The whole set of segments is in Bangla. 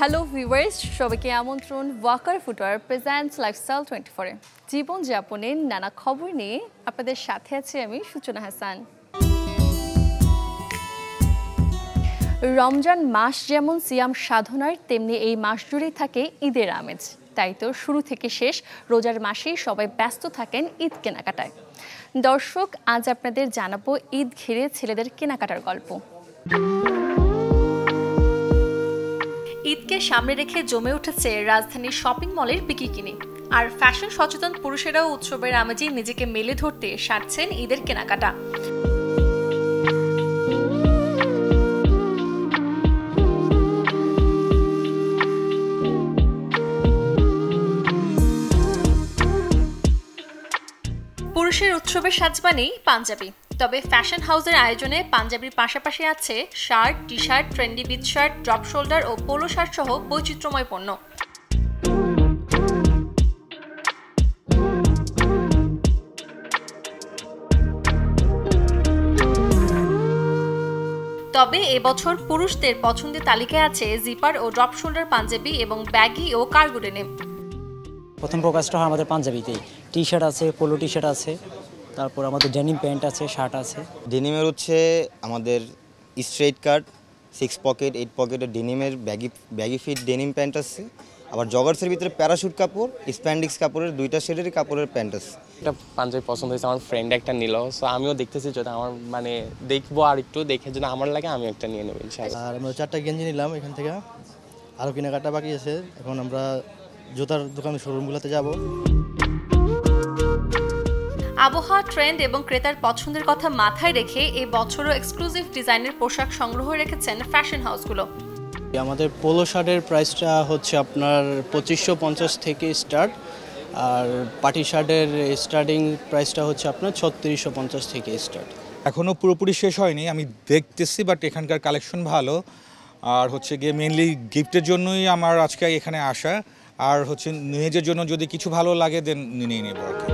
হ্যালো ভিউয়ার্স, সবাইকে আমন্ত্রণ ওয়াকার ফুটওয়্যার প্রেজেন্টস লাইফস্টাইল 24-এ। জীবনযাপনের নানা খবর নিয়ে আপনাদের সাথে আছি আমি সূচনা হাসান। রমজান মাস যেমন সিয়াম সাধনার, তেমনি এই মাস জুড়েই থাকে ঈদের আমেজ। তাই তো শুরু থেকে শেষ রোজার মাসেই সবাই ব্যস্ত থাকেন ঈদ কেনাকাটায়। দর্শক, আজ আপনাদের জানাবো ঈদ ঘিরে ছেলেদের কেনাকাটার গল্প। ঈদকে সামনে রেখে জমে উঠেছে রাজধানীর শপিং মলের বিকিনি, আর ফ্যাশন সচেতন পুরুষেরাও উৎসবের আমেজে নিজেকে মেলে ধরতে সারছেন ঈদের কেনাকাটা। পুরুষের উৎসবের সাজবানেই পাঞ্জাবি, তবে ফ্যাশন হাউসের আয়োজনে পাঞ্জাবির পাশাপাশি আছে shirt, T shirt, trendy beach shirt, drop shoulder ও পোলো শার্ট সহ বৈচিত্র্যময় পণ্য। তবে এবছর পুরুষদের পছন্দের তালিকায় আছে জিপার ও ড্রপ শোল্ডার পাঞ্জাবি এবং ব্যাগি ও কার্গো ডেনিম। প্রথম প্রকাশটা হয় আমাদের পাঞ্জাবিতেই। টি শার্ট আছে, পোলো টি শার্ট আছে, তারপর আমাদের ডেনিম প্যান্ট আছে, শার্ট আছে। ডেনিমের হচ্ছে আমাদের স্ট্রেট কাট, 6 পকেট, 8 পকেটের ডেনিমের ব্যাগি ফিট ডেনিম প্যান্ট আছে। আবার জগার্সের ভিতরে প্যারাশুট কাপড়, স্প্যান্ডিক্স কাপড়ের দুইটা শেডেরই কাপড়ের প্যান্ট আছে। একটা পাঞ্জাবি পছন্দ হয়েছে, আমার ফ্রেন্ড একটা নিল, সো আমিও দেখতেছি যদি আমার দেখবো, আর একটু দেখে যদি আমার লাগে আমি একটা নিয়ে নেবো ইনশাআল্লাহ। আর আমরা 4টা গেঞ্জি নিলাম এখান থেকে, আরও কেনাকাটা বাকি আছে। এখন আমরা জুতার দোকানের শোরুমগুলোতে যাব। আবহাওয়া, ট্রেন্ড এবং ক্রেতার পছন্দের কথা মাথায় রেখে এই বছরও এক্সক্লুসিভ ডিজাইনের পোশাক সংগ্রহ রেখেছেন ফ্যাশন হাউসগুলো। আমাদের পোলো শার্টের প্রাইসটা হচ্ছে আপনার 2550 থেকে স্টার্ট, আর পার্টি শার্টের স্টার্টিং প্রাইসটা হচ্ছে আপনার 3650 থেকে স্টার্ট। এখনও পুরোপুরি শেষ হয়নি, আমি দেখতেছি, বাট এখানকার কালেকশন ভালো। আর হচ্ছে গিয়ে মেনলি গিফটের জন্যই আমার আজকে এখানে আসা, আর হচ্ছে নিজের জন্য যদি কিছু ভালো লাগে দেন নিয়ে নেব আর কি।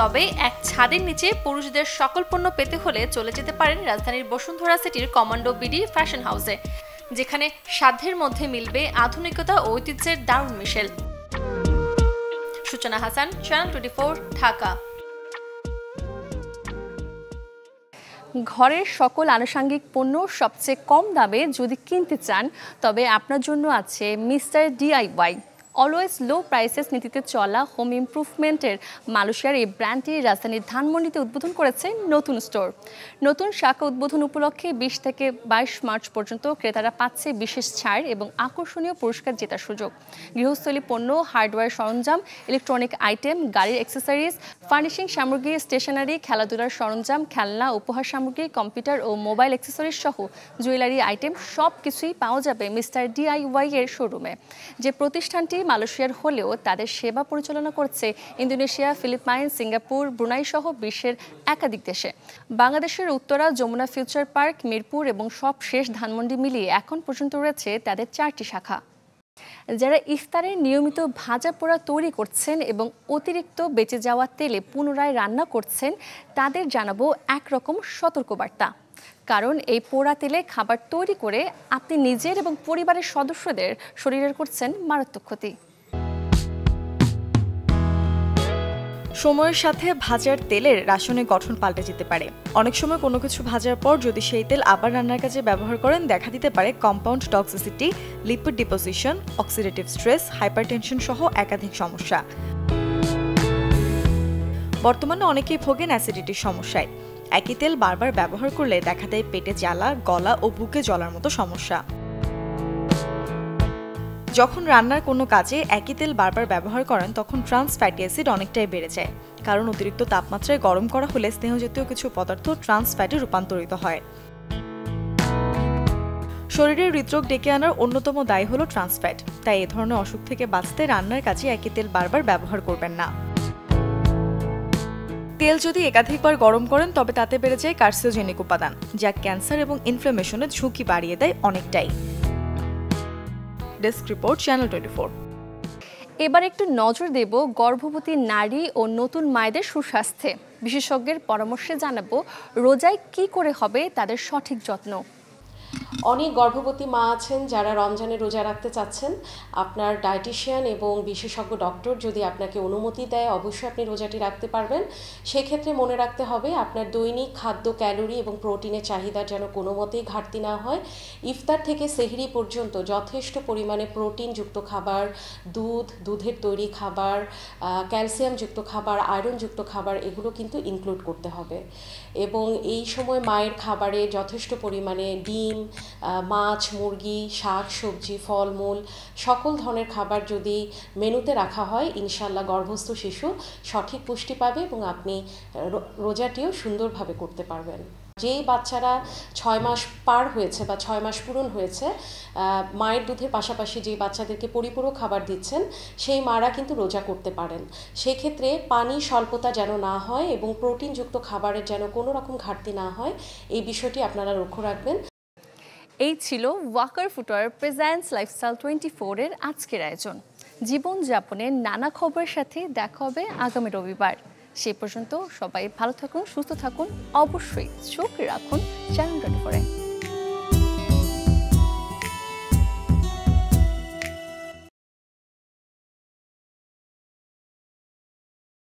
তবে এক ছাদের নিচে পুরুষদের সকল পণ্য পেতে হলে চলে যেতে পারেন রাজধানীর বসুন্ধরা সিটির কমান্ডো বিডি ফ্যাশন হাউসে, যেখানে সাধ্যের মধ্যে মিলবে আধুনিকতা ও ঐতিহ্যের দারুণ মিশেল। সূচনা হাসান, চ্যানেল 24, ঢাকা। ঘরের সকল আনুষঙ্গিক পণ্য সবচেয়ে কম দামে যদি কিনতে চান, তবে আপনার জন্য আছে মিস্টার DIY। অলওয়েজ লো প্রাইসেস নীতিতে চলা হোম ইমপ্রুভমেন্টের মালয়েশিয়ার এই ব্র্যান্ডটি রাজধানীর ধানমন্ডিতে উদ্বোধন করেছে নতুন স্টোর। নতুন শাখা উদ্বোধন উপলক্ষে 20 থেকে 22 মার্চ পর্যন্ত ক্রেতারা পাচ্ছে বিশেষ ছাড় এবং আকর্ষণীয় পুরস্কার জেতার সুযোগ। গৃহস্থলী পণ্য, হার্ডওয়্যার সরঞ্জাম, ইলেকট্রনিক আইটেম, গাড়ির অ্যাক্সেসরিজ, ফার্নিশিং সামগ্রী, স্টেশনারি, খেলাধুলার সরঞ্জাম, খেলনা, উপহার সামগ্রী, কম্পিউটার ও মোবাইল অ্যাক্সেসরিজ সহ জুয়েলারি আইটেম সব কিছুই পাওয়া যাবে মিস্টার DIY এর শোরুমে। যে প্রতিষ্ঠানটি মালয়েশিয়ার হলেও তাদের সেবা পরিচালনা করছে ইন্দোনেশিয়া, ফিলিপাইন, সিঙ্গাপুর, ব্রুনাই সহ বিশ্বের একাধিক দেশে। বাংলাদেশের উত্তরা, যমুনা ফিউচার পার্ক, মিরপুর এবং সব শেষ ধানমন্ডি মিলিয়ে এখন পর্যন্ত রয়েছে তাদের 4টি শাখা। যারা ইফতারের নিয়মিত ভাজা পোড়া তৈরি করছেন এবং অতিরিক্ত বেঁচে যাওয়া তেলে পুনরায় রান্না করছেন, তাদের জানাবো একরকম সতর্কবার্তা। কারণ এই পোড়া তেলে খাবার তৈরি করে আপনি নিজের এবং পরিবারের সদস্যদের শরীরের করছেন মারাত্মক ক্ষতি। সময়ের সাথে ভাজার তেলের রাসায়নিক গঠন পাল্টে যেতে পারে। অনেক সময় কোনো কিছু ভাজার পর যদি সেই তেল আবার রান্নার কাজে ব্যবহার করেন, দেখা দিতে পারে compound toxicity, lipid deposition, oxidative stress, hypertension সহ একাধিক সমস্যা। বর্তমানে অনেকেই ভোগেন অ্যাসিডিটির সমস্যায়। একই তেল বারবার ব্যবহার করলে দেখা দেয় পেটে জ্বালা, গলা ও বুকে জ্বলার মতো সমস্যা। যখন রান্নার কোনো কাজে একই তেল বারবার ব্যবহার করেন, তখন ট্রান্স ফ্যাটি অ্যাসিড অনেকটাই বেড়ে যায়। কারণ অতিরিক্ত তাপমাত্রায় গরম করা হলে স্নেহজাতীয় কিছু পদার্থ ট্রান্স ফ্যাটে রূপান্তরিত হয়। শরীরের হৃদরোগ ডেকে আনার অন্যতম দায়ী হলো ট্রান্স ফ্যাট। তাই এ ধরনের অসুখ থেকে বাঁচতে রান্নার কাজে একই তেল বারবার ব্যবহার করবেন না। তেল যদি একাধিকবার গরম করেন, তবে তাতে বেড়ে যায় কার্সিনোজেনিক উপাদান, যা ক্যান্সার এবং ইনফ্লামেশনের ঝুঁকি বাড়িয়ে দেয় অনেকটাই। Desk report, channel 24। এবার একটু নজর দেব গর্ভবতী নারী ও নতুন মায়েদের সুস্বাস্থ্যে। বিশেষজ্ঞের পরামর্শে জানাবো রোজায় কি করে হবে তাদের সঠিক যত্ন। অনেক গর্ভবতী মা আছেন যারা রমজানে রোজা রাখতে চাচ্ছেন, আপনার ডায়েটিশিয়ান এবং বিশেষজ্ঞ ডক্টর যদি আপনাকে অনুমতি দেয় অবশ্যই আপনি রোজাটি রাখতে পারবেন। সেক্ষেত্রে মনে রাখতে হবে আপনার দৈনিক খাদ্য ক্যালোরি এবং প্রোটিনের চাহিদা যেন কোনো মতেই ঘাটতি না হয়। ইফতার থেকে সেহরি পর্যন্ত যথেষ্ট পরিমাণে প্রোটিনযুক্ত খাবার, দুধের তৈরি খাবার, ক্যালসিয়ামযুক্ত খাবার, আয়রনযুক্ত খাবার এগুলো কিন্তু ইনক্লুড করতে হবে। এবং এই সময় মায়ের খাবারে যথেষ্ট পরিমাণে ডিম, মাছ, মুরগি, শাক সবজি, ফলমূল সকল ধরনের খাবার যদি মেনুতে রাখা হয় ইনশাল্লাহ গর্ভস্থ শিশু সঠিক পুষ্টি পাবে এবং আপনি রোজাটিও সুন্দরভাবে করতে পারবেন। যেই বাচ্চারা 6 মাস পার হয়েছে বা 6 মাস পূরণ হয়েছে, মায়ের দুধের পাশাপাশি যে বাচ্চাদেরকে পরিপূরক খাবার দিচ্ছেন সেই মারা কিন্তু রোজা করতে পারেন। সেক্ষেত্রে পানি স্বল্পতা যেন না হয় এবং প্রোটিনযুক্ত খাবারের যেন কোনো রকম ঘাটতি না হয় এই বিষয়টি আপনারা লক্ষ্য রাখবেন। এই ছিল ওয়াকার ফুটওয়্যার প্রেজেন্টস লাইফস্টাইল 24 এর আজকের আয়োজন। জীবনযাপনের নানা খবরের সাথে দেখা হবে আগামী রবিবার। সে পর্যন্ত সবাই ভালো থাকুন, সুস্থ থাকুন, অবশ্যই চোখ রাখুন চ্যানেল 24-এ।